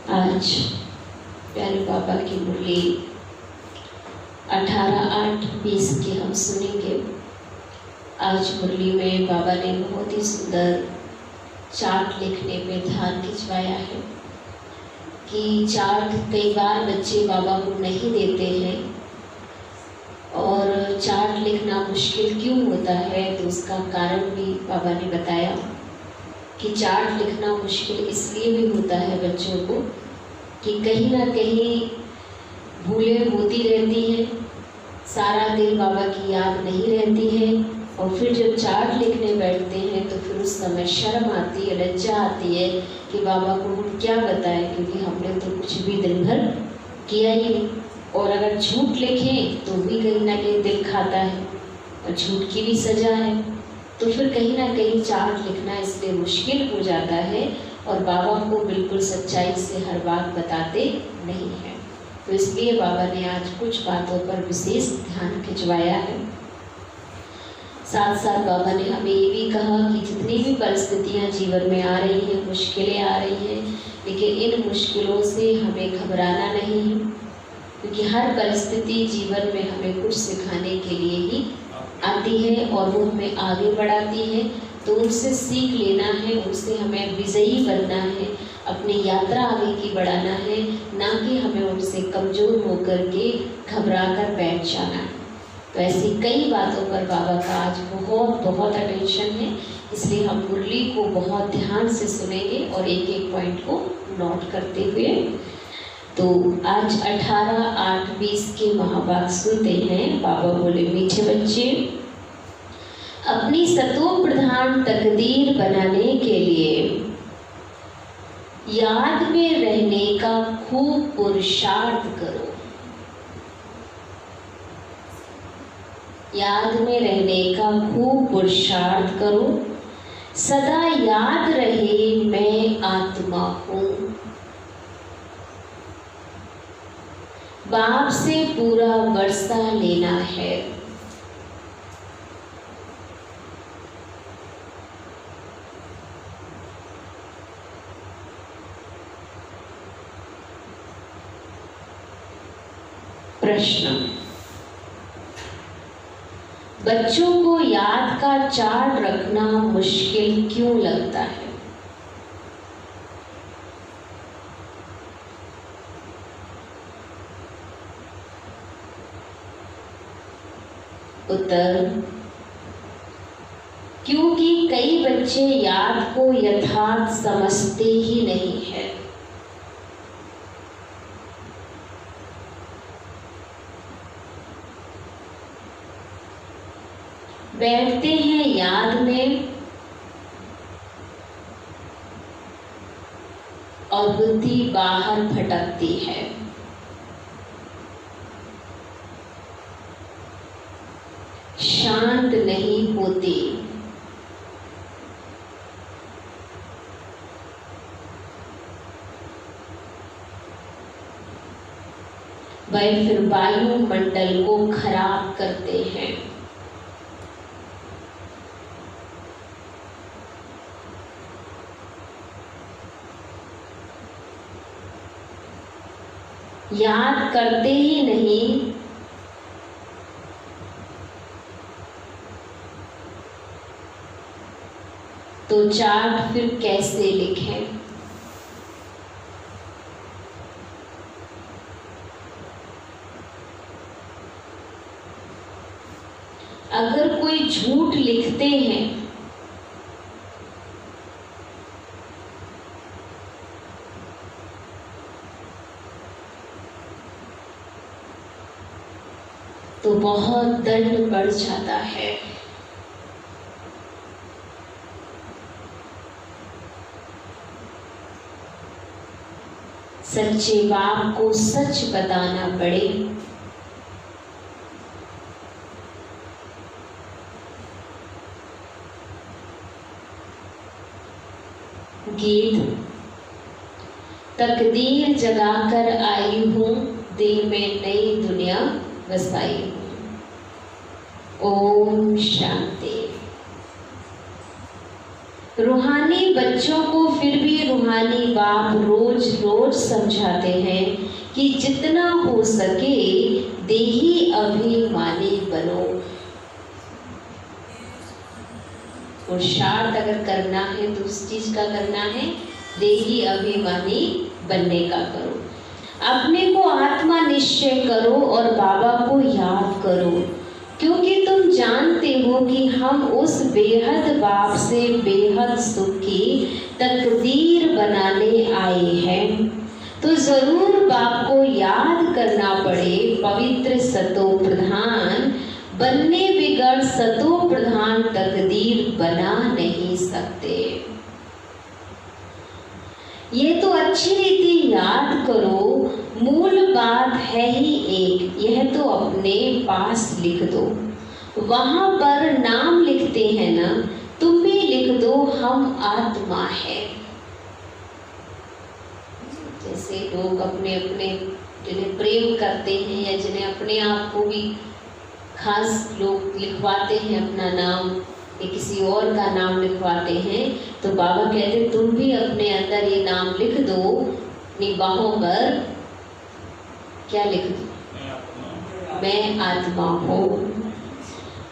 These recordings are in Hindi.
आज प्यारे बाबा की मुरली 18/8/20 की हम सुनेंगे। आज मुरली में बाबा ने बहुत ही सुंदर चार्ट लिखने पे ध्यान खिंचवाया है कि चार्ट कई बार बच्चे बाबा को नहीं देते हैं और चार्ट लिखना मुश्किल क्यों होता है, तो उसका कारण भी बाबा ने बताया कि चार्ट लिखना मुश्किल इसलिए भी होता है बच्चों को कि कहीं ना कहीं भूलें होती रहती हैं, सारा दिन बाबा की याद नहीं रहती है और फिर जब चार्ट लिखने बैठते हैं तो फिर उस समय शर्म आती है, लज्जा आती है कि बाबा को हम क्या बताएं, क्योंकि हमने तो कुछ भी दिन भर किया ही नहीं। और अगर झूठ लिखें तो भी कहीं ना कहीं दिल खाता है और झूठ की भी सज़ा है, तो फिर कहीं ना कहीं चार्ट लिखना इसलिए मुश्किल हो जाता है और बाबा को बिल्कुल सच्चाई से हर बात बताते नहीं हैं। तो इसलिए बाबा ने आज कुछ बातों पर विशेष ध्यान खिंचवाया है। साथ साथ बाबा ने हमें ये भी कहा कि जितनी भी परिस्थितियाँ जीवन में आ रही हैं, मुश्किलें आ रही हैं, लेकिन इन मुश्किलों से हमें घबराना नहीं है, क्योंकि हर परिस्थिति जीवन में हमें कुछ सिखाने के लिए ही आती है और वो हमें आगे बढ़ाती है। तो उनसे सीख लेना है, उनसे हमें विजयी बनना है, अपनी यात्रा आगे की बढ़ाना है, ना कि हमें उनसे कमज़ोर होकर के घबरा कर बैठ जाना है। तो ऐसी कई बातों पर बाबा का आज बहुत अटेंशन है, इसलिए हम मुरली को बहुत ध्यान से सुनेंगे और एक एक पॉइंट को नोट करते हुए। तो आज 18/8/20 के महावाक्य सुनते हैं। बाबा बोले, मीठे बच्चे, अपनी सत्व प्रधान तकदीर बनाने के लिए याद में रहने का खूब पुरुषार्थ करो। याद में रहने का खूब पुरुषार्थ करो, सदा याद रहे मैं आत्मा हूँ। बाप से पूरा वर्षा लेना है। प्रश्न, बच्चों को याद का चार्ट रखना मुश्किल क्यों लगता है? उत्तर, क्योंकि कई बच्चे याद को यथार्थ समझते ही नहीं है। बैठते हैं याद में और बुद्धि बाहर भटकती है। शांत नहीं होती। वह फिर वायुमंडल को खराब करते हैं। याद करते ही नहीं, तो चार्ट फिर कैसे लिखें? अगर कोई झूठ लिखते हैं तो बहुत दंड बढ़ जाता है। सच्चे बाप को सच बताना पड़े। गीत, तकदीर जगाकर आई हूँ, दिल में नई दुनिया बसाई हूँ। ओम शांति। रूहानी बच्चों को फिर भी रूहानी बाप रोज रोज समझाते हैं कि जितना हो सके देही अभिमानी बनो। पुरुषार्थ अगर करना है तो उस चीज का करना है, देही अभिमानी बनने का करो। अपने को आत्मा निश्चय करो और बाबा को याद करो, क्योंकि तुम जानते हो कि हम उस बेहद बाप से बेहद सुख की तकदीर बनाने आए हैं। तो जरूर बाप को याद करना पड़े। पवित्र सतो प्रधान बनने बिगड़ सतो प्रधान तकदीर बना नहीं सकते। ये तो अच्छी रीति याद करो, मूल बात है ही एक, यह तो अपने पास लिख दो। वहां पर नाम लिखते हैं ना, तुम भी लिख दो हम आत्मा है। जैसे लोग अपने अपने जिन्हें प्रेम करते हैं या जिन्हें अपने आप को भी खास लोग लिखवाते हैं अपना नाम या किसी और का नाम लिखवाते हैं, तो बाबा कहते तुम भी अपने अंदर ये नाम लिख दो, अपनी बाहों पर क्या लिख दो, मैं आत्मा हूँ।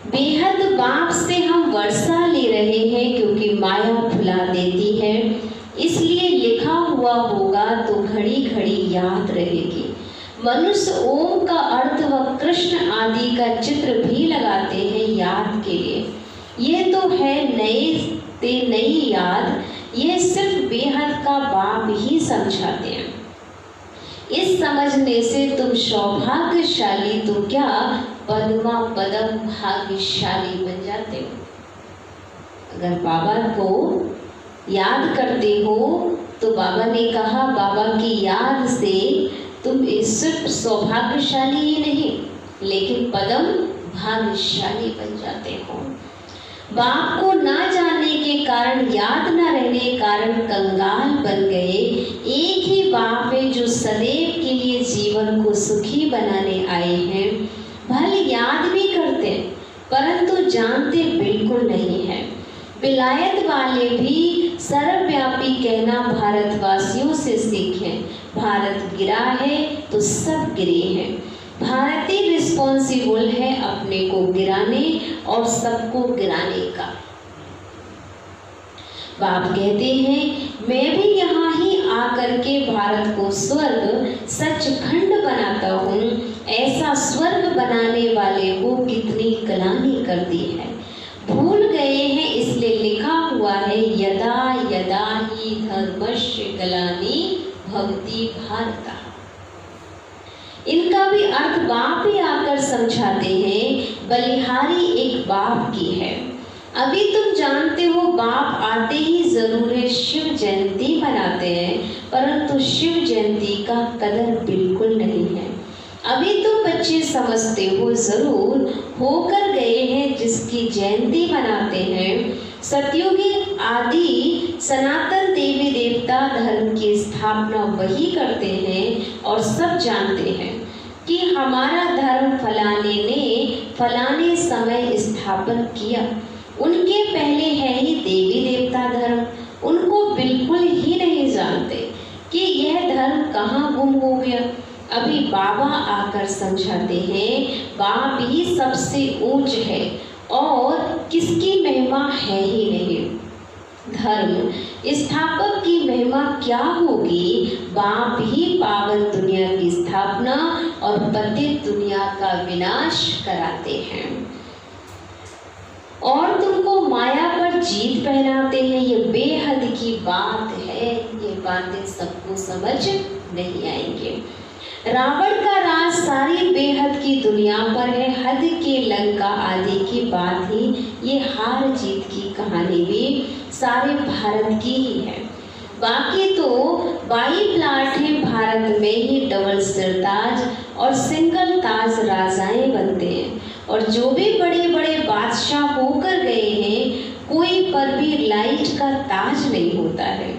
बेहद बाप से हम वर्षा ले रहे हैं क्योंकि माया भुला देती है, इसलिए लिखा हुआ होगा तो घड़ी घड़ी याद रहेगी। मनुष्य ओम का अर्थ व कृष्ण आदि का चित्र भी लगाते हैं याद के लिए। ये तो है नई याद, ये सिर्फ बेहद का बाप ही समझाते हैं। इस समझने से तुम सौभाग्यशाली तो क्या पद्मा पदम भाग्यशाली बन जाते हो। अगर बाबा को याद करते हो तो बाबा ने कहा बाबा की याद से तुम सिर्फ सौभाग्यशाली ही नहीं लेकिन पदम भाग्यशाली बन जाते हो। बाप को ना जानने के कारण, याद ना रहने के कारण कंगाल बन गए। एक ही बाप है जो सदैव के लिए जीवन को सुखी बनाने आए हैं। भले याद भी करते परंतु जानते बिल्कुल नहीं है। विलायत वाले भी सर्वव्यापी कहना भारतवासियों से सीखें। भारत गिरा है तो सब गिरे हैं। भारत ही रिस्पॉन्सिबल है अपने को गिराने और सबको गिराने का। बाप कहते हैं मैं भी यहाँ ही आकर के भारत को स्वर्ग सचखंड बनाता हूँ। ऐसा स्वर्ग बनाने वाले को कितनी ग्लानि कर दी है। भूल गए हैं इसलिए लिखा हुआ है यदा यदा ही धर्मस्य ग्लानि भवति भारत। इनका भी अर्थ बाप ही आकर समझाते हैं। बलिहारी एक बाप की है। अभी तुम जानते हो बाप आते ही जरूर शिव जयंती मनाते हैं, परंतु शिव जयंती का कदर बिल्कुल नहीं है। अभी तुम बच्चे समझते हो जरूर होकर गए हैं जिसकी जयंती मनाते हैं। सतयुगी आदि सनातन देवी देवता धर्म की स्थापना वही करते हैं और सब जानते हैं कि हमारा धर्म फलाने ने फलाने समय स्थापन किया। उनके पहले है ही देवी देवता धर्म। उनको बिल्कुल ही नहीं जानते कि यह धर्म कहाँ गुम हो गया। अभी बाबा आकर समझाते हैं बाप ही सबसे ऊंच है और किसकी महिमा है ही नहीं। धर्म स्थापक की महिमा क्या होगी। बाप ही पावन दुनिया की स्थापना और पतित दुनिया का विनाश कराते हैं और तुमको माया पर जीत पहनाते हैं। ये बेहद की बात है। ये बातें सबको समझ नहीं आएंगे। रावण का राज सारी बेहद की दुनिया पर है। हद के लंका आदि की बात ही, ये हार जीत की कहानी भी सारे भारत की ही है। बाकी तो 22 प्लाट हैं भारत में ही डबल सिरताज और सिंगल ताज राजाएं बनते हैं। और जो भी बड़े बड़े बादशाह होकर गए हैं कोई पर भी लाइट का ताज नहीं होता है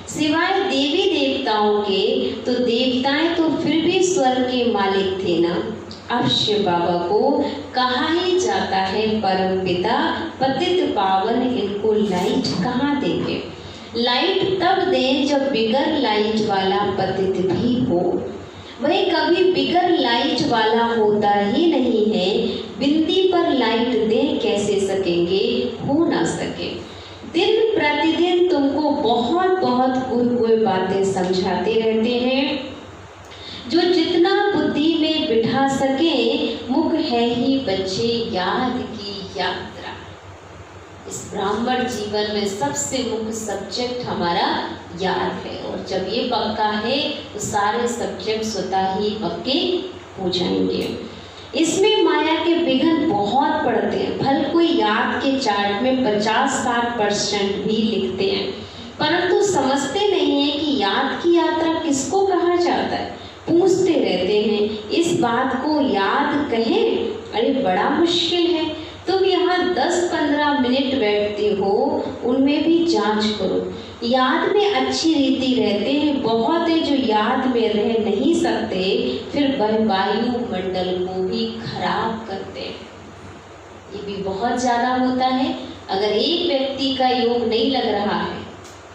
सिवाय देवी देवताओं के। तो देवताएं तो फिर भी स्वर्ग के मालिक थे ना। अवश्य बाबा को कहा ही जाता है परम पिता पतित पावन, इनको लाइट कहाँ देंगे। लाइट तब दें जब बिगर लाइट वाला पतित भी हो। वही कभी बिगर लाइट वाला होता ही नहीं है, बिंदी पर लाइट दे कैसे सकेंगे, हो ना सके। दिन प्रतिदिन तुमको बहुत बहुत कोई बातें समझाते रहते हैं, जो जितना बुद्धि में बिठा सके। मुख है ही बच्चे याद की यात्रा। इस ब्राह्मण जीवन में सबसे मुख्य सब्जेक्ट हमारा याद है, और जब ये पक्का है तो सारे सब्जेक्ट स्वतः ही पक्के हो जाएंगे। इसमें माया के विघ्न बहुत पड़ते हैं। भल कोई याद के चार्ट में 50-60% भी लिखते हैं, परंतु समझते नहीं है कि याद की यात्रा किसको कहा जाता है। पूछते रहते हैं इस बात को याद कहें, अरे बड़ा मुश्किल है। तुम यहाँ 10-15 मिनट बैठते हो, उनमें भी जांच करो। याद में अच्छी रीति रहते हैं, बहुत है जो याद में रह नहीं सकते, फिर वायुमंडल को भी खराब करते हैं। ये भी बहुत ज़्यादा होता है। अगर एक व्यक्ति का योग नहीं लग रहा है,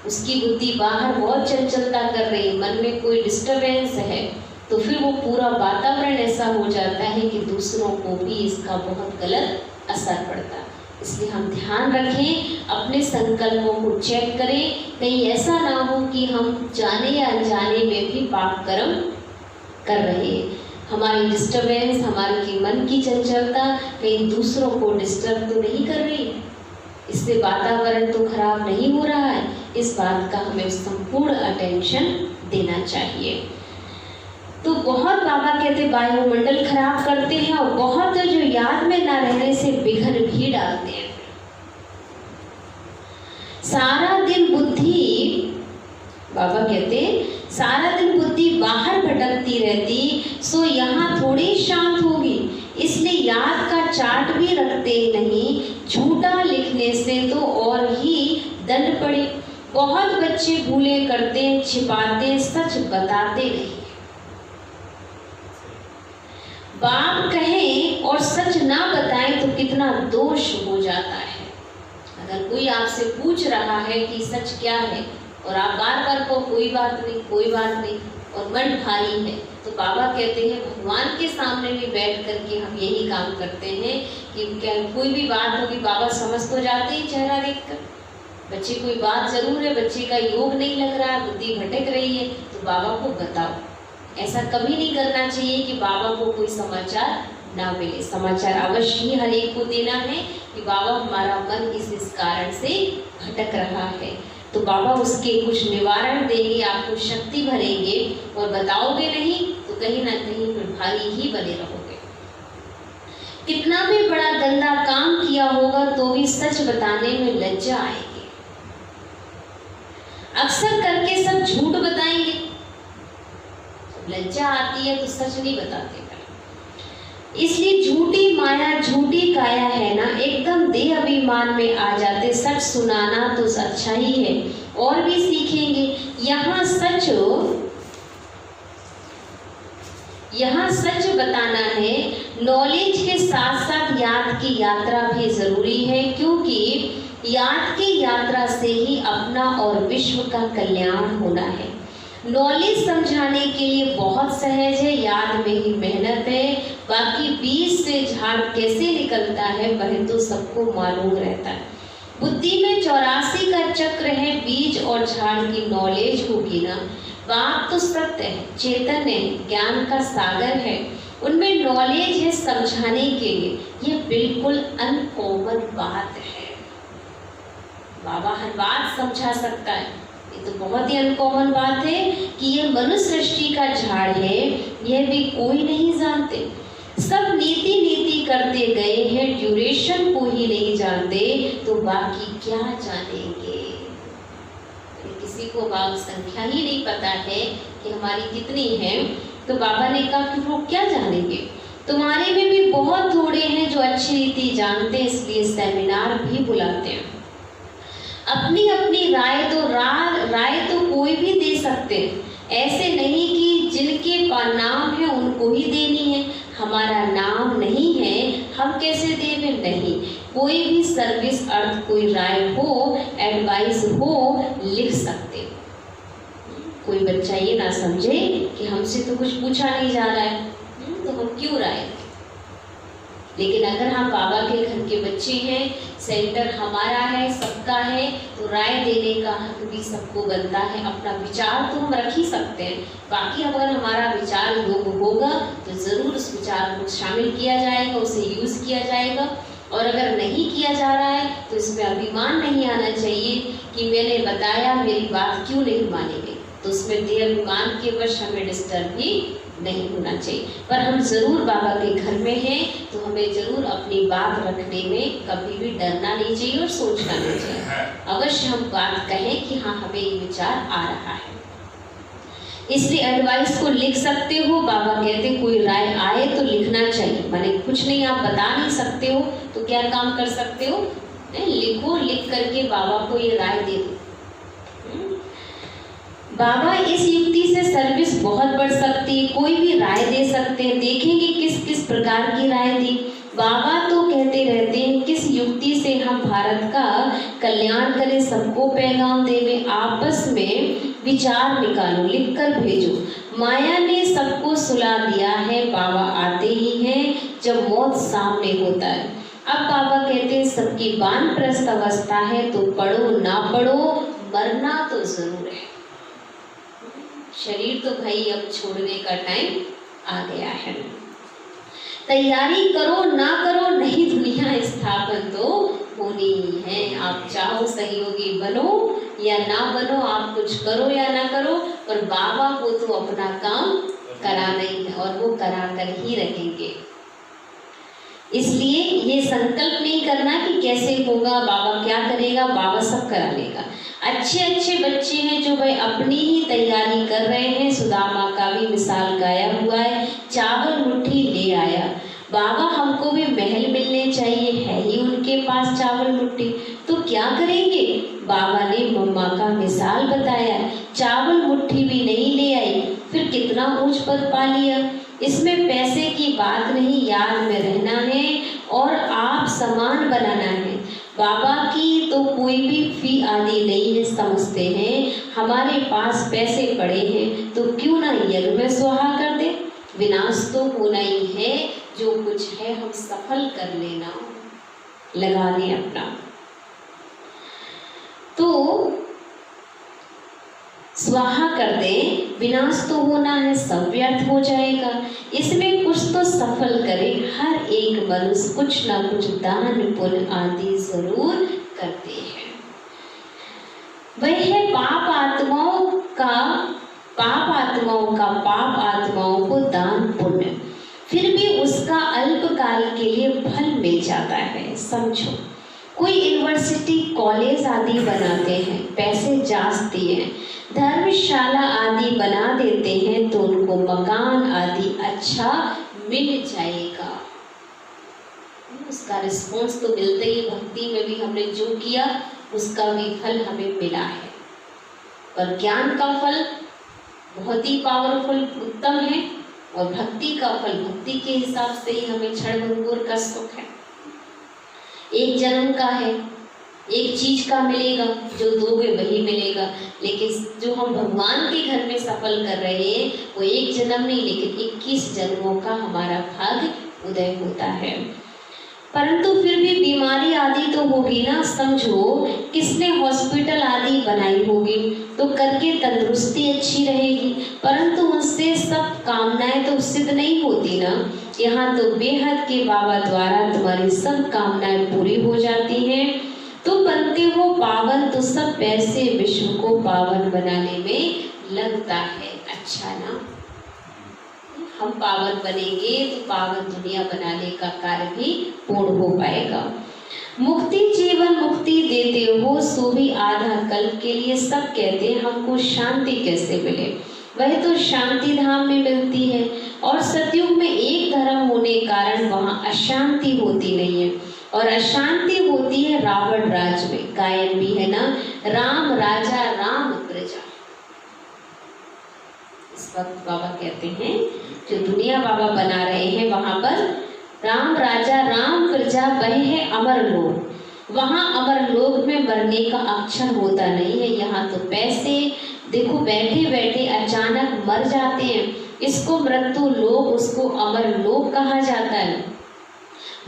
उसकी बुद्धि बाहर बहुत चंचलता कर रही है, मन में कोई डिस्टर्बेंस है, तो फिर वो पूरा वातावरण ऐसा हो जाता है कि दूसरों को भी इसका बहुत गलत असर पड़ता है। इसलिए हम ध्यान रखें, अपने संकल्पों को चेक करें, कहीं ऐसा ना हो कि हम जाने या अनजाने में भी पाप कर्म कर रहे हैं। हमारी डिस्टर्बेंस, हमारी मन की चंचलता कहीं दूसरों को डिस्टर्ब तो नहीं कर रही है, इससे वातावरण तो खराब नहीं हो रहा है। इस बात का हमें संपूर्ण अटेंशन देना चाहिए। तो बहुत बाबा कहते वायुमंडल खराब करते हैं, और बहुत जो याद में ना रहने से विघ्न भी डालते हैं। सारा दिन बुद्धि, बाबा कहते सारा दिन बुद्धि बाहर भटकती रहती, सो यहाँ थोड़ी शांत होगी। इसलिए याद का चार्ट भी रखते नहीं, झूठा लिखने से तो और ही दंड पड़े। बहुत बच्चे भूले करते, छिपाते, सच बताते नहीं। बाप कहें और सच ना बताएं तो कितना दोष हो जाता है। अगर कोई आपसे पूछ रहा है कि सच क्या है, और आप बार बार को कोई बात नहीं, कोई बात नहीं, और मन भारी है, तो बाबा कहते हैं भगवान के सामने भी बैठ करके हम यही काम करते हैं कि क्या कोई भी बात होगी, बाबा समझ तो जाते ही चेहरा देखकर। बच्चे कोई बात जरूर है, बच्चे का योग नहीं लग रहा, बुद्धि भटक रही है, तो बाबा को बताओ। ऐसा कभी नहीं करना चाहिए कि बाबा को कोई समाचार ना मिले। समाचार अवश्य ही हर एक को देना है कि बाबा हमारा मन इस कारण से भटक रहा है, तो बाबा उसके कुछ निवारण देंगे, आपको शक्ति भरेंगे, और बताओगे नहीं तो कहीं ना कहीं फिर भारी ही बने रहोगे। कितना भी बड़ा गंदा काम किया होगा तो भी सच बताने में लज्जा आएगी। अक्सर करके सब झूठ बताएंगे, लज्जा आती है तो सच नहीं बताते। इसलिए झूठी माया झूठी काया है ना, एकदम देह अभिमान में आ जाते। सच सुनाना तो अच्छा ही है, और भी सीखेंगे। यहाँ सच बताना है। नॉलेज के साथ साथ याद की यात्रा भी जरूरी है, क्योंकि याद की यात्रा से ही अपना और विश्व का कल्याण होना है। नॉलेज समझाने के लिए बहुत सहज है, याद में ही मेहनत है। बाकी बीज से झाड़ कैसे निकलता है वह तो सबको मालूम रहता है। बुद्धि में 84 का चक्र है, बीज और झाड़ की नॉलेज होगी ना। बात तो सत्य है, चेतन है, ज्ञान का सागर है, उनमें नॉलेज है समझाने के लिए। ये बिल्कुल अनकॉमन बात है। बाबा हर बात समझा सकता है, ये तो बहुत ही अनकॉमन बात है कि ये मनुष्य सृष्टि का झाड़ है, यह भी कोई नहीं जानते। सब नीति करते गए हैं, ड्यूरेशन को ही नहीं जानते, तो बाकी क्या जानेंगे। किसी को भाग संख्या ही नहीं पता है कि हमारी कितनी है, तो बाबा ने कहा कि वो क्या जानेंगे। तुम्हारे में भी बहुत थोड़े हैं जो अच्छी रीति जानते, इसलिए सेमिनार भी बुलाते हैं। अपनी अपनी राय तो कोई भी दे सकते हैं, ऐसे नहीं कि जिनके नाम है उनको ही देनी है। हमारा नाम नहीं है, हम कैसे देवे? नहीं, कोई भी सर्विस अर्थ कोई राय हो, एडवाइस हो, लिख सकते हो। कोई बच्चा ये ना समझे कि हमसे तो कुछ पूछा नहीं जा रहा है, तो हम क्यों राय दें। लेकिन अगर हम बाबा के घर के बच्चे हैं, सेंटर हमारा है, सबका है, तो राय देने का हक भी सबको बनता है। अपना विचार तो हम रख ही सकते हैं, बाकी अगर हमारा विचार योग्य होगा तो ज़रूर उस विचार को शामिल किया जाएगा, उसे यूज़ किया जाएगा। और अगर नहीं किया जा रहा है तो इसमें अभिमान नहीं आना चाहिए कि मैंने बताया, मेरी बात क्यों नहीं मानी गई। तो उसमें देहाभिमान के वश हमें डिस्टर्ब भी नहीं होना चाहिए। पर हम ज़रूर बाबा के घर में हैं तो हमें ज़रूर अपनी बात रखने में कभी भी डरना नहीं चाहिए और सोचना नहीं चाहिए। अवश्य हम बात कहें कि हाँ हमें ये विचार आ रहा है। इसलिए एडवाइस को लिख सकते हो। बाबा कहते कोई राय आए तो लिखना चाहिए, माने कुछ नहीं आप बता नहीं सकते हो तो क्या काम कर सकते हो? लिखो, लिख करके बाबा को ये राय दे दो। बाबा इस युक्ति से सर्विस बहुत बढ़ सकती है, कोई भी राय दे सकते हैं। देखेंगे किस किस प्रकार की राय दी। बाबा तो कहते रहते हैं किस युक्ति से हम भारत का कल्याण करें, सबको पैगाम देवे, आपस में विचार निकालो, लिखकर भेजो। माया ने सबको सुला दिया है, बाबा आते ही हैं जब मौत सामने होता है। अब बाबा कहते हैं सबकी वानप्रस्थ अवस्था है तो पढ़ो ना पढ़ो, मरना तो जरूर है। शरीर तो भाई अब छोड़ने का टाइम आ गया है। तैयारी करो ना करो, नहीं दुनिया स्थापन तो होनी ही है। आप चाहो सहयोगी बनो या ना बनो, आप कुछ करो या ना करो, पर बाबा को तो अपना काम कराना ही है और वो करा कर ही रहेंगे। इसलिए ये संकल्प नहीं करना कि कैसे होगा, बाबा क्या करेगा, बाबा सब करा लेगा। अच्छे अच्छे बच्चे हैं जो भाई अपनी ही तैयारी कर रहे हैं। सुदामा का भी मिसाल गाया हुआ है, चावल मुट्ठी ले आया। बाबा हमको भी महल मिलने चाहिए, है ही उनके पास चावल मुट्ठी, तो क्या करेंगे? बाबा ने मम्मा का मिसाल बताया, चावल मुट्ठी भी नहीं ले आई, फिर कितना ऊंच पद पा लिया। इसमें पैसे की बात नहीं, याद में रहना है और आप समान बनाना है। बाबा की तो कोई भी फी आदि नहीं है, समझते हैं हमारे पास पैसे पड़े हैं तो क्यों ना यज्ञ में स्वाहा कर दे। विनाश तो होना ही है, जो कुछ है हम सफल कर लेना, लगा दें अपना। तो स्वाहा कर दे, विनाश तो होना है, सब व्यर्थ हो जाएगा। इसमें कुछ तो सफल करे। हर एक मनुष्य कुछ ना कुछ दान पुण्य आदि जरूर करते हैं। वह है पाप आत्माओं का पाप आत्माओं को दान पुण्य, फिर भी उसका अल्पकाल के लिए फल मिल जाता है। समझो, कोई यूनिवर्सिटी कॉलेज आदि बनाते हैं, पैसे जांचते हैं, धर्मशाला आदि बना देते हैं तो उनको मकान आदि अच्छा मिल जाएगा। उसका रिस्पॉन्स तो मिलता ही। भक्ति में भी हमने जो किया उसका भी फल हमें मिला है। पर ज्ञान का फल बहुत ही पावरफुल उत्तम है और भक्ति का फल भक्ति के हिसाब से ही हमें क्षणभंगुर का सुख है। एक जन्म का है, एक चीज का मिलेगा, जो दोगे वही मिलेगा। लेकिन जो हम भगवान के घर में सफल कर रहे हैं वो एक जन्म नहीं, लेकिन 21 जन्मों का हमारा भाग्य उदय होता है। परंतु फिर भी बीमारी आदि तो होगी ना। समझो किसने हॉस्पिटल आदि बनाई होगी तो करके तंदुरुस्ती अच्छी रहेगी, परंतु उससे सब कामनाएं तो सिद्ध नहीं होती ना। यहाँ तो बेहद के बाबा द्वारा तुम्हारी सब कामनाएं पूरी हो जाती हैं। तुम बनते हो पावन तो सब पैसे विश्व को पावन बनाने में लगता है। अच्छा ना, हम पावन बनेंगे तो पावन दुनिया बनाने का कार्य भी पूर्ण हो पाएगा। मुक्ति जीवन मुक्ति देते हो, सो भी आधा कल्प के लिए सब कहते हैं हमको शांति कैसे मिले। वह तो शांति धाम में मिलती है और सतयुग में एक धर्म होने कारण वहाँ अशांति होती नहीं है और अशांति होती है रावण राज में। गायन भी है ना, राम राजा राम प्रजा। इस वक्त बाबा कहते हैं जो दुनिया बाबा बना रहे हैं वहां पर राम राजा राम प्रजा वह है अमर लोक। वहां अमर लोक में मरने का अक्षर होता नहीं है। यहाँ तो पैसे देखो बैठे बैठे अचानक मर जाते हैं, इसको मृत्यु लोक, उसको अमर लोक कहा जाता है।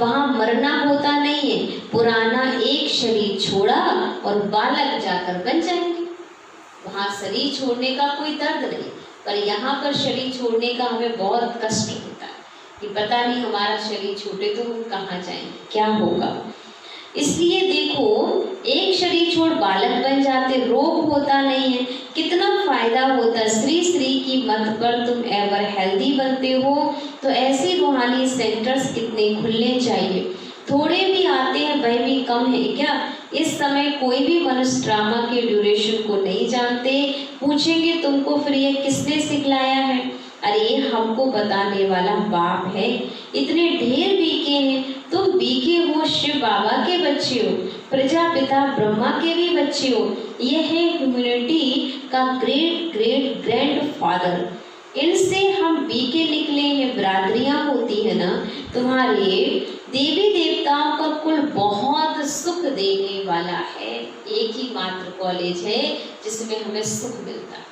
वहां मरना होता नहीं है। पुराना एक शरीर छोड़ा और बालक जाकर बन जाएंगे। वहां शरीर छोड़ने का कोई दर्द नहीं, पर यहाँ पर शरीर छोड़ने का हमें बहुत कष्ट होता है कि पता नहीं हमारा शरीर छूटे तो हम कहाँ जाएंगे, क्या होगा। इसलिए देखो एक शरीर छोड़ बालक बन जाते, रोग होता नहीं है, कितना फायदा होता है। श्री श्री की मत पर तुम एवर हेल्दी बनते हो, तो ऐसे रूहानी सेंटर्स कितने खुलने चाहिए। थोड़े भी आते हैं वह भी कम है क्या। इस समय कोई भी मनुष्य ड्रामा के ड्यूरेशन को नहीं जानते। पूछेंगे तुमको फिर ये किसने सिखलाया है, अरे ये हमको बताने वाला बाप है। इतने ढेर बीके हैं, तुम बीके हो, शिव बाबा के बच्चे हो, प्रजापिता ब्रह्मा के भी बच्चे हो। यह है ह्यूमैनिटी का ग्रेट ग्रेट ग्रैंड फादर। इनसे हम बीके निकले हैं। बरादरियां होती है ना, तुम्हारे देवी देवताओं का कुल बहुत सुख देने वाला है। एक ही मात्र कॉलेज है जिसमें हमें सुख मिलता है।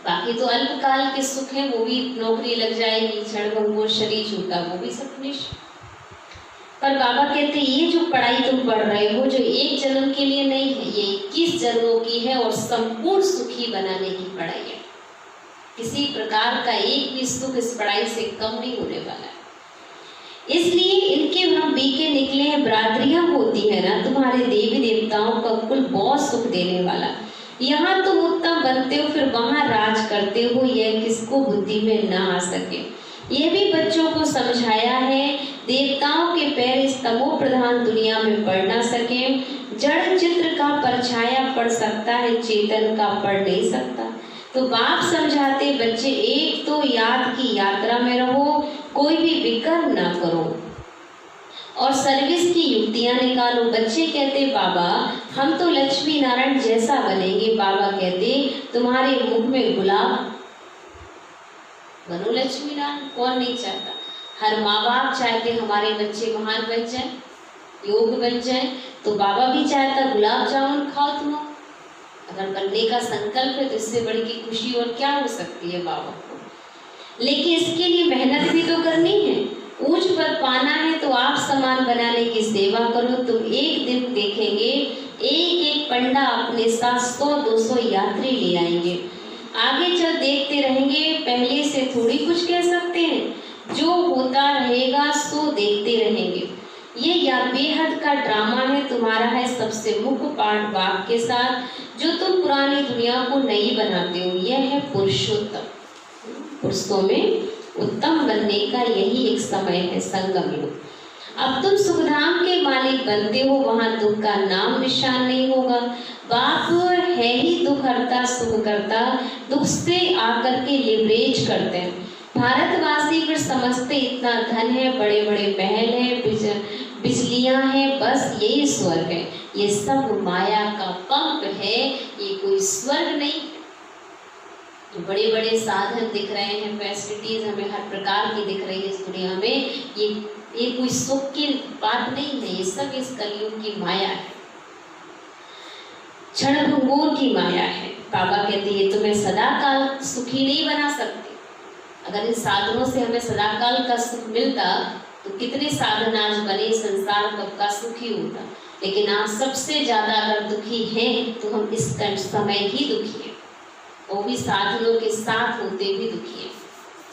बाकी तो अल्पकाल के सुख है, वो भी नौकरी लग जाएगी, क्षण शरीर छूटा, वो भी सब निश्चित। पर बाबा कहते ये जो पढ़ाई तुम पढ़ रहे हो, जो एक जन्म के लिए नहीं है, ये 21 जन्मों की है और संपूर्ण सुखी बनाने की पढ़ाई है। किसी प्रकार का एक भी सुख इस पढ़ाई से कम नहीं होने वाला है। इसलिए इनके हम बीके निकले हैं। बरादरियां होती है ना, तुम्हारे देवी देवताओं का कुल बहुत सुख देने वाला। यहाँ तुम उत्तम बनते हो, फिर वहां राज करते हो, यह किसको बुद्धि में ना आ सके। यह भी बच्चों को समझाया है। देवताओं के पैर इस तमो प्रधान दुनिया में पड़ ना सके। जड़ चित्र का परछाया पड़ सकता है, चेतन का पड़ नहीं सकता। तो बाप समझाते बच्चे एक तो याद की यात्रा में रहो, कोई भी विकर्म ना करो और सर्विस की युक्तियां निकालो। बच्चे कहते बाबा हम तो लक्ष्मी नारायण जैसा बनेंगे। बाबा कहते तुम्हारे मुख में गुलाब बनो लक्ष्मी नारायण, कौन नहीं चाहता। हर माँ बाप चाहते हमारे बच्चे महान बन जाए, योग बन जाए। तो बाबा भी चाहता गुलाब जामुन खाओ तुम। अगर बनने का संकल्प है तो इससे बड़ी की खुशी और क्या हो सकती है बाबा को। लेकिन इसके लिए मेहनत भी तो करनी है। ऊंच पद पाना है तो आप समान बनाने की सेवा करो। तुम एक दिन देखेंगे एक एक पंडा अपने साथ 100-200 यात्री ले आएंगे। आगे चल देखते रहेंगे, पहले से थोड़ी कुछ कह सकते हैं। जो होता रहेगा सो देखते रहेंगे। ये या बेहद का ड्रामा है तुम्हारा, है सबसे मुख्य पाठ बाप के साथ, जो तुम पुरानी दुनिया को नई बनाते हो। यह है पुरुषोत्तम, पुरुषों में उत्तम बनने का यही एक समय है, संगम युग। अब तुम सुखधाम के मालिक बनते हो, वहां दुख का नाम निशान नहीं होगा। बाप है ही दुख हरता सुख करता, दुख से आकर के लिवरेज करते हैं। भारतवासी फिर समझते इतना धन है, बड़े बड़े महल है, बिजलियां हैं, बस यही स्वर्ग है। ये सब माया का पंप है, ये कोई स्वर्ग नहीं। जो बड़े बड़े साधन दिख रहे हैं, फैसिलिटीज हमें हर प्रकार की दिख रही है इस दुनिया में, ये कोई सुख की बात नहीं है। ये सब इस कलयुग की माया है, क्षण भंगुर की माया है। बाबा कहते ये तुम्हें सदाकाल सुखी नहीं बना सकते। अगर इन साधनों से हमें सदाकाल का सुख मिलता तो कितने साधन आज बने, संसार कब का सुखी होता। लेकिन आप सबसे ज्यादा अगर दुखी हैं तो हम इस समय ही दुखी हैं, वो भी साधनों के साथ होते भी दुखी हैं।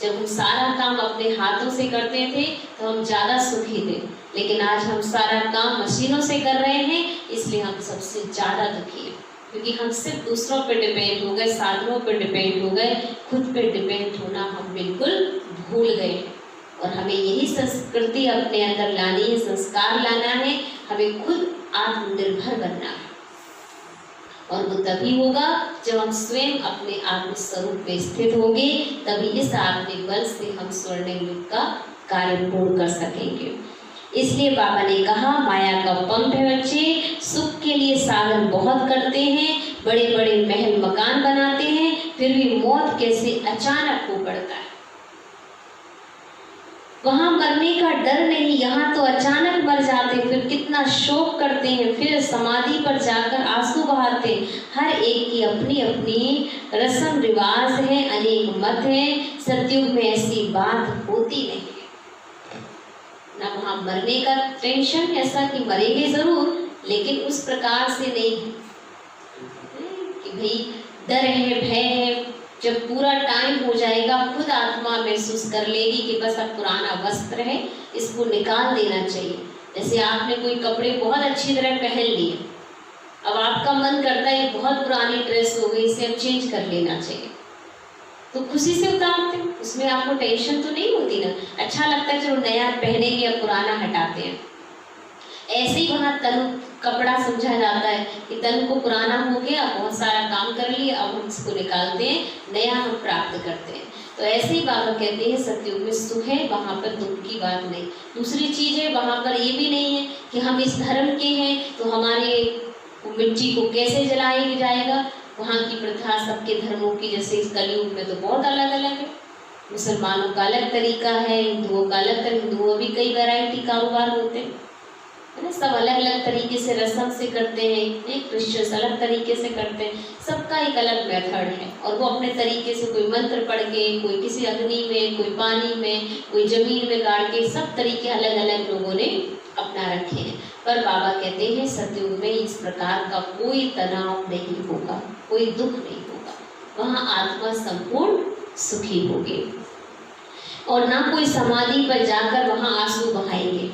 जब हम सारा काम अपने हाथों से करते थे तो हम ज़्यादा सुखी थे, लेकिन आज हम सारा काम मशीनों से कर रहे हैं, इसलिए हम सबसे ज़्यादा दुखी हैं। क्योंकि हम सिर्फ दूसरों पे डिपेंड हो गए, साधनों पे डिपेंड हो गए, खुद पे डिपेंड होना हम बिल्कुल भूल गए। और हमें यही संस्कृति अपने अंदर लानी है, संस्कार लाना है, हमें खुद आत्मनिर्भर बनना है। और वो तभी होगा जब हम स्वयं अपने आत्म स्वरूप में स्थित होंगे, तभी इस आत्मिक बल से हम स्वर्णिम युग का कार्य पूर्ण कर सकेंगे। इसलिए बाबा ने कहा माया का पंप है बच्चे, सुख के लिए साधन बहुत करते हैं, बड़े बड़े महल मकान बनाते हैं, फिर भी मौत कैसे अचानक हो पड़ता है। वहां मरने का डर नहीं, यहाँ तो अचानक मर जाते, फिर कितना शोक करते हैं, फिर समाधि पर जाकर आंसू बहाते। हर एक की अपनी अपनी रस्म रिवाज है, अनेक मत है। सतयुग में ऐसी बात होती नहीं है ना, वहां मरने का टेंशन, ऐसा कि मरेंगे जरूर लेकिन उस प्रकार से नहीं कि भाई डर है, भय है। जब पूरा टाइम हो जाएगा खुद आत्मा महसूस कर लेगी कि बस अब पुराना वस्त्र है, इसको निकाल देना चाहिए। जैसे आपने कोई कपड़े बहुत अच्छी तरह पहन लिए, अब आपका मन करता है बहुत पुरानी ड्रेस हो गई, इसे अब चेंज कर लेना चाहिए, तो खुशी से उतारते हैं, उसमें आपको टेंशन तो नहीं होती ना, अच्छा लगता है चलो नया पहनेंगे, अब पुराना हटाते हैं। ऐसे ही वहाँ तन कपड़ा समझा जाता है कि तन को पुराना हो गया, बहुत सारा काम कर लिया, अब हम इसको निकालते हैं, नया हम प्राप्त करते हैं। तो ऐसे ही बाबा कहते हैं सतयुग में सुख है, वहाँ पर दुख की बात नहीं। दूसरी चीज है, वहाँ पर ये भी नहीं है कि हम इस धर्म के हैं तो हमारे मिट्टी को कैसे जलाया जाएगा। वहाँ की प्रथा सबके धर्मों की, जैसे इस कलयुग में तो बहुत अलग अलग है। मुसलमानों का अलग तरीका है, हिंदुओं का अलग तरीका, हिंदुओं भी कई वैरायटी कारोबार होते हैं, सब अलग अलग तरीके से रस्म से करते हैं, क्रिश्चियंस अलग तरीके से करते हैं, सबका एक अलग मेथड है और वो अपने तरीके से, कोई मंत्र पढ़ के, कोई किसी अग्नि में, कोई पानी में, कोई जमीन में गाड़ के, सब तरीके अलग अलग लोगों ने अपना रखे हैं। पर बाबा कहते हैं सतयुग में इस प्रकार का कोई तनाव नहीं होगा, कोई दुख नहीं होगा, वहाँ आत्मा संपूर्ण सुखी होगी और ना कोई समाधि पर जाकर वहाँ आंसू बहाएंगे।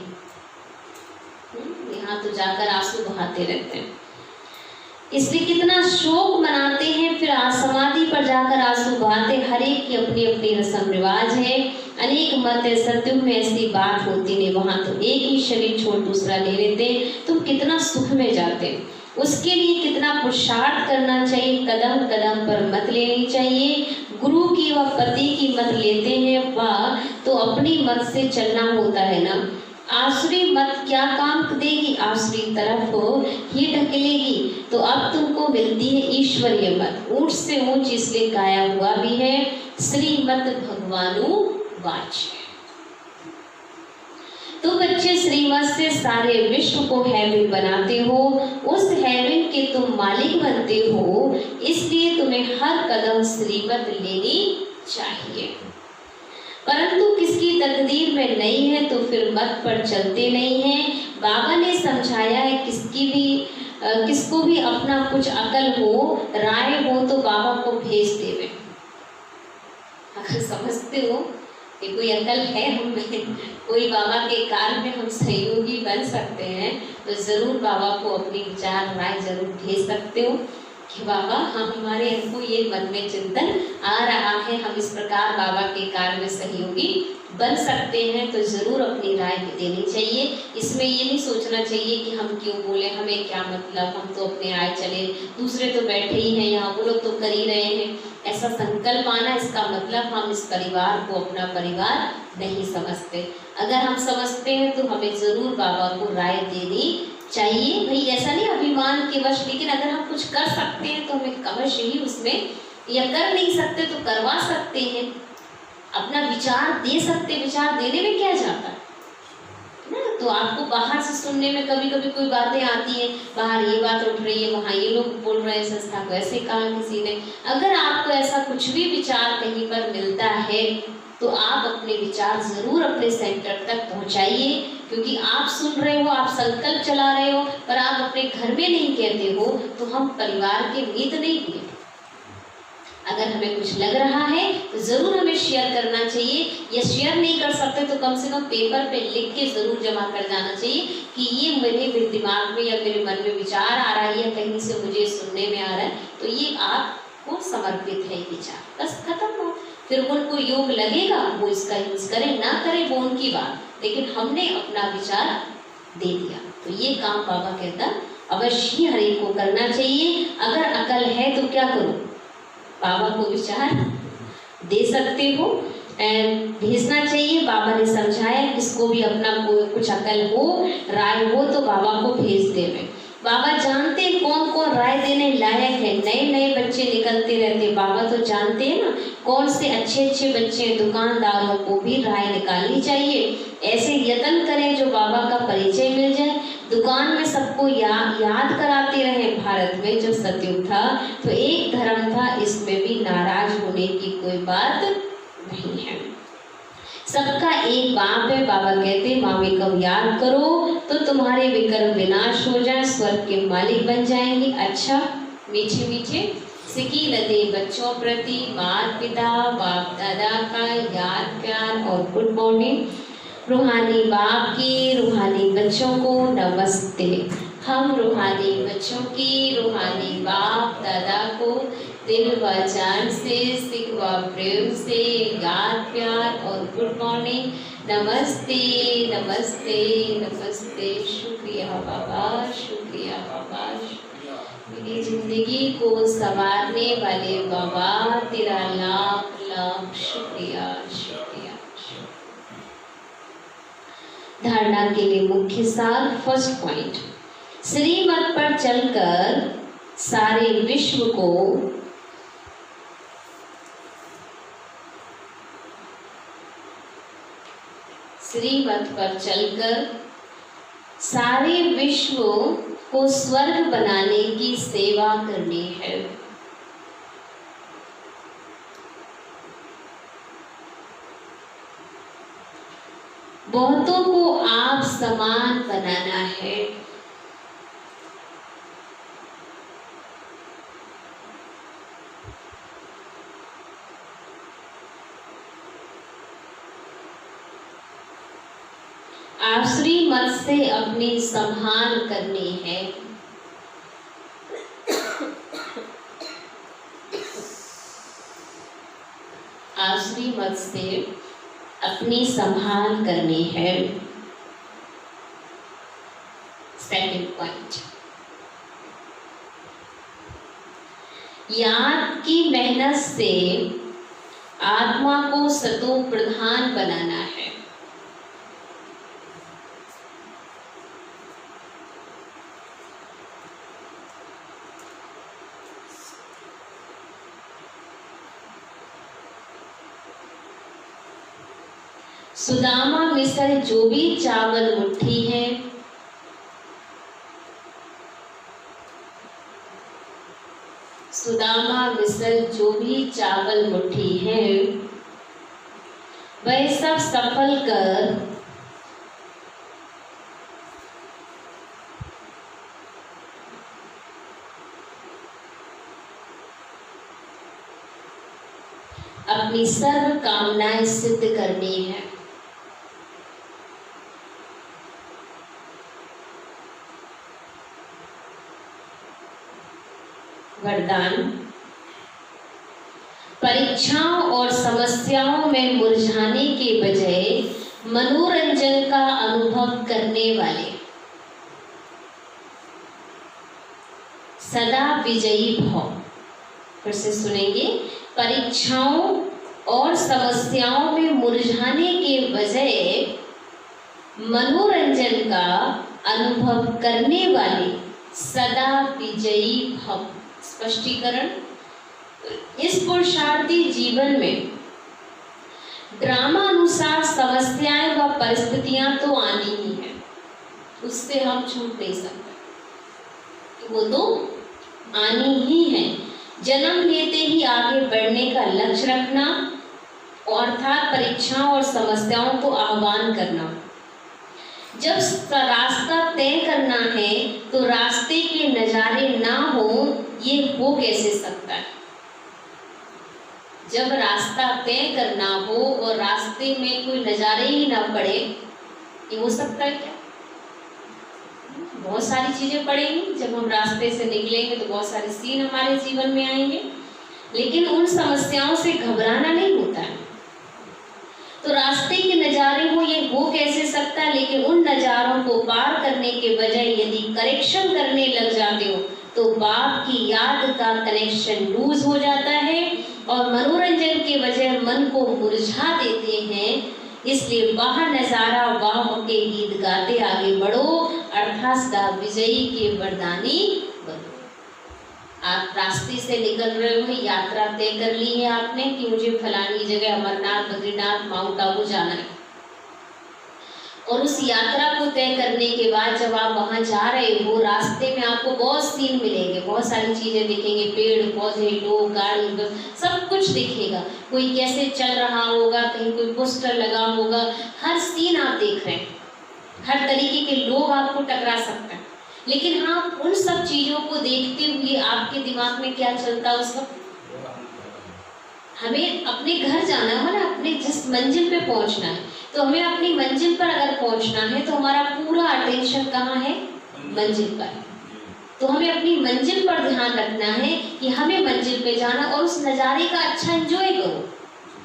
यहाँ तो जाकर आंसू बहाते रहते हैं, इसलिए कितना शोक मनाते हैं, फिर समाधि पर जाकर आंसू बहाते। हर एक की अपनी अपनी रस्म रिवाज है, अनेक मत है। सतयुग में ऐसी बात होती नहीं, वहां तो एक ही शरीर छोड़ दूसरा ले लेते। तुम कितना सुख में जाते, उसके लिए कितना पुरुषार्थ करना चाहिए, कदम कदम पर मत लेनी चाहिए। गुरु की व पति की मत लेते हैं वह तो अपनी मत से चलना होता है ना। आसुरी मत क्या काम देगी, आसुरी तरफ ही ढकेलेगी। तो अब तुमको मिलती है ईश्वरीय मत, ऊंच से ऊंच इसलिए गाया हुआ भी है, श्रीमत भगवानु वाच। तो बच्चे श्रीमत से सारे विश्व को हेवन बनाते हो, उस हेवन के तुम मालिक बनते हो, इसलिए तुम्हें हर कदम श्रीमत लेनी चाहिए। परंतु किसकी तकदीर में नहीं है तो फिर मत पर चलते नहीं हैं। बाबा ने समझाया है किसको भी अपना कुछ अकल हो, राय हो तो बाबा को भेज देवे। अगर समझते हो कि कोई अकल है हम में, कोई बाबा के कार्य में हम सहयोगी बन सकते हैं, तो जरूर बाबा को अपनी विचार राय जरूर भेज सकते हो कि बाबा हमारे हमको ये मन में चिंतन आ रहा है, हम इस प्रकार बाबा के कार्य में सहयोगी बन सकते हैं, तो जरूर अपनी राय भी देनी चाहिए। इसमें ये नहीं सोचना चाहिए कि हम क्यों बोले, हमें क्या मतलब, हम तो अपने आए चले, दूसरे तो बैठे ही हैं यहाँ, वो लोग तो कर ही रहे हैं। ऐसा संकल्प आना, इसका मतलब हम इस परिवार को अपना परिवार नहीं समझते। अगर हम समझते हैं तो हमें जरूर बाबा को राय देनी चाहिए। भाई ऐसा नहीं अभिमान के वश, लेकिन अगर हम कुछ कर सकते हैं तो हमें अवश्य ही उसमें, या कर नहीं सकते तो करवा सकते हैं, अपना विचार दे सकते। विचार देने में क्या जाता है ना। तो आपको बाहर से सुनने में कभी कभी कोई बातें आती हैं, बाहर ये बात उठ रही है, वहाँ ये लोग बोल रहे हैं, संस्था को ऐसे कहा किसी ने। अगर आपको ऐसा कुछ भी विचार कहीं पर मिलता है तो आप अपने विचार जरूर अपने सेंटर तक पहुंचाइए, क्योंकि आप सुन रहे हो, आप संकल्प चला रहे हो, पर आप अपने घर में नहीं कहते हो, तो हम परिवार के मीत नहीं दिए। अगर हमें कुछ लग रहा है तो जरूर हमें शेयर करना चाहिए, या शेयर नहीं कर सकते तो कम से कम पेपर पे लिख के जरूर जमा कर जाना चाहिए कि ये मेरे दिमाग में या मेरे मन में विचार आ रहा है, या कहीं से मुझे सुनने में आ रहा है, तो ये आपको समर्पित है विचार, बस खत्म हो। फिर उनको योग लगेगा वो इसका यूज करें ना करें वो उनकी बात, लेकिन हमने अपना विचार दे दिया। तो ये काम बाबा कहता अवश्य हर एक को करना चाहिए। अगर अकल है तो क्या करो, बाबा को विचार दे सकते हो, भेजना चाहिए। बाबा ने समझाया किसको भी अपना कोई कुछ अकल हो, राय हो तो बाबा को भेज देवे। बाबा जानते कौन कौन राय देने लायक है। नए नए बच्चे निकलते रहते, बाबा तो जानते हैं ना कौन से अच्छे अच्छे बच्चे। दुकानदारों को भी राय निकालनी चाहिए। ऐसे यत्न करें जो बाबा का परिचय मिल जाए। दुकान में सबको याद कराते रहे। भारत में जो सतयुग था तो एक धर्म था, इसमें भी नाराज होने की कोई बात नहीं है। सबका एक बाप है। बाबा कहते मामी कब याद करो तो तुम्हारे विकर्म विनाश हो जाए, स्वर्ग के मालिक बन जाएंगे। अच्छा, मीठे मीठे सिकी लदे बच्चों प्रति माता पिता बाप दादा का याद प्यार और गुड मॉर्निंग। रूहानी बाप की रूहानी बच्चों को नमस्ते। हम रूहानी बच्चों की रूहानी बाप दादा को दिल व जान से सिख व प्रेम से याद प्यार और गुड मॉर्निंग। नमस्ते नमस्ते नमस्ते। शुक्रिया बाबा, शुक्रिया बाबा, मेरी जिंदगी को संवारने वाले बाबा, तेरा लाख लाख शुक्रिया शुक्रिया। धारणा के लिए मुख्य सार। फर्स्ट पॉइंट, श्रीमत पर चलकर सारे विश्व को श्रीमत पर चलकर सारे विश्व को स्वर्ग बनाने की सेवा करनी है। बहुतों को आप समान बनाना है। आप श्रीमत से अपनी संभाल करनी है। आप श्रीमत से अपनी संभाल करनी है। सेकंड पॉइंट, याद की मेहनत से आत्मा को सतो प्रधान बनाना है। सुदामा मिसल जो भी चावल मुट्ठी है, सुदामा मिसल जो भी चावल मुट्ठी है, वह सब सफल कर अपनी सर्व कामनाएं सिद्ध करनी है। वरदान, परीक्षाओं और समस्याओं में मुरझाने के बजाय मनोरंजन का अनुभव करने वाले सदा विजयी भव। फिर से सुनेंगे, परीक्षाओं और समस्याओं में मुरझाने के बजाय मनोरंजन का अनुभव करने वाले सदा विजयी भव। स्पष्टीकरण, इस पुरुषार्थी जीवन में ड्रामानुसार समस्याएं व परिस्थितियां तो आनी ही है, उससे हम छूट नहीं सकते, वो तो आनी ही है। जन्म लेते ही आगे बढ़ने का लक्ष्य रखना, अर्थात परीक्षाओं और समस्याओं को आह्वान करना। जब रास्ता तय करना है तो रास्ते के नज़ारे ना हो, ये हो कैसे सकता है? जब रास्ता तय करना हो और रास्ते में कोई नज़ारे ही ना पड़े, ये हो सकता है क्या? बहुत सारी चीजें पड़ेंगी। जब हम रास्ते से निकलेंगे तो बहुत सारे सीन हमारे जीवन में आएंगे, लेकिन उन समस्याओं से घबराना नहीं होता है। तो रास्ते के नज़ारे हो, ये हो कैसे सकता है? लेकिन उन नज़ारों को पार करने के बजाय यदि करेक्शन करने लग जाते हो तो बाप की याद का कनेक्शन लूज हो जाता है और मनोरंजन के बजाय मन को मुरझा देते हैं। इसलिए बाहर नज़ारा वाह के गीत गाते आगे बढ़ो, अर्थास्ता विजयी के वरदानी बनो। आप रास्ते से निकल रहे हो, यात्रा तय कर ली है आपने कि मुझे फलानी जगह अमरनाथ, बद्रीनाथ, माउंट आबू जाना है, और उस यात्रा को तय करने के बाद जब आप वहां जा रहे हो, रास्ते में आपको बहुत सीन मिलेंगे, बहुत सारी चीजें दिखेंगे, पेड़ पौधे, लोग, गाड़ी, सब कुछ दिखेगा। कोई कैसे चल रहा होगा, कहीं कोई पोस्टर लगा होगा, हर सीन आप देख रहे हैं, हर तरीके के लोग आपको टकरा सकते हैं। लेकिन हाँ, उन सब चीजों को देखते हुए आपके दिमाग में क्या चलता है उस वक्त? हमें अपने घर जाना है ना, अपने जिस मंजिल पे पहुंचना है, तो हमें अपनी मंजिल पर अगर पहुंचना है तो हमारा पूरा अटेंशन कहाँ है? मंजिल पर। तो हमें अपनी मंजिल पर ध्यान रखना है कि हमें मंजिल पे जाना, और उस नज़ारे का अच्छा एंजॉय करो।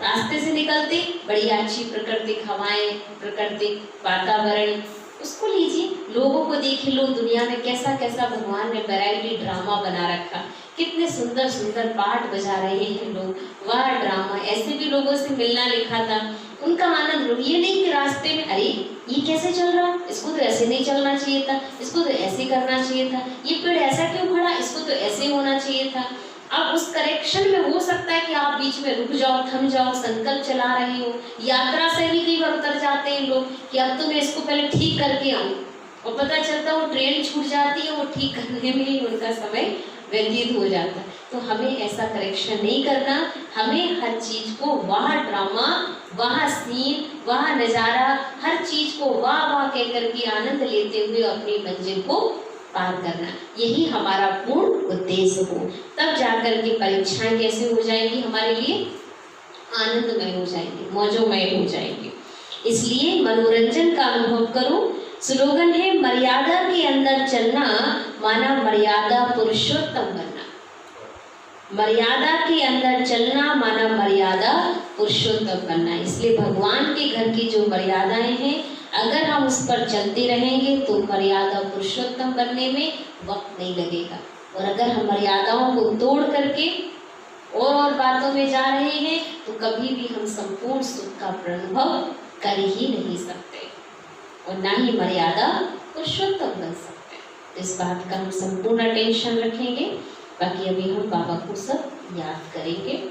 रास्ते से निकलते बढ़िया अच्छी प्राकृतिक हवाएं, प्राकृतिक वातावरण, उसको लीजिए, लोगों को देखिए, लोग दुनिया में कैसा कैसा भगवान ने वैरायटी ड्रामा बना रखा, कितने सुंदर सुंदर पाठ बजा रहे हैं लोग, वाह ड्रामा। ऐसे भी लोगों से मिलना लिखा था, उनका आनंद लो। ये नहीं कि रास्ते में अरे ये कैसे चल रहा, इसको तो ऐसे नहीं चलना चाहिए था, इसको तो ऐसे करना चाहिए था, ये पेड़ ऐसा क्यों खड़ा, इसको तो ऐसे होना चाहिए था। अब उस करेक्शन में हो सकता है कि आप बीच में रुक जाओ, थम जाओ, संकल्प चला रहे हो। यात्रा से भी कई बार उतर जाते हैं लोग कि अब तो मैं इसको पहले ठीक करके आऊँ, और पता चलता वो ट्रेन छूट जाती है, वो ठीक करने में ही उनका समय व्यतीत हो जाता है। तो हमें ऐसा करेक्शन नहीं करना, हमें हर चीज को, वह ड्रामा, वह सीन, वह नज़ारा, हर चीज को वाह वाह कह करके आनंद लेते हुए अपनी मंजिल को पार करना, यही हमारा पूर्ण उद्देश्य हो। तब जाकर के परीक्षाएं कैसे हो जाएंगी, हमारे लिए आनंदमय हो जाएंगे, मौजोमय हो जाएंगे। इसलिए मनोरंजन का अनुभव करो। स्लोगन है, मर्यादा के अंदर चलना माना मर्यादा पुरुषोत्तम बनना। मर्यादा के अंदर चलना माना मर्यादा पुरुषोत्तम बनना। इसलिए भगवान के घर की जो मर्यादाएं हैं, अगर हम उस पर चलते रहेंगे तो मर्यादा पुरुषोत्तम बनने में वक्त नहीं लगेगा। और अगर हम मर्यादाओं को तोड़ करके और बातों में जा रहे हैं तो कभी भी हम संपूर्ण सुख का अनुभव कर ही नहीं सकते, और ना ही मर्यादा पुरुषोत्तम बन सकते। इस बात का हम संपूर्ण अटेंशन रखेंगे। बाकी अभी हम बाबा को सब याद करेंगे।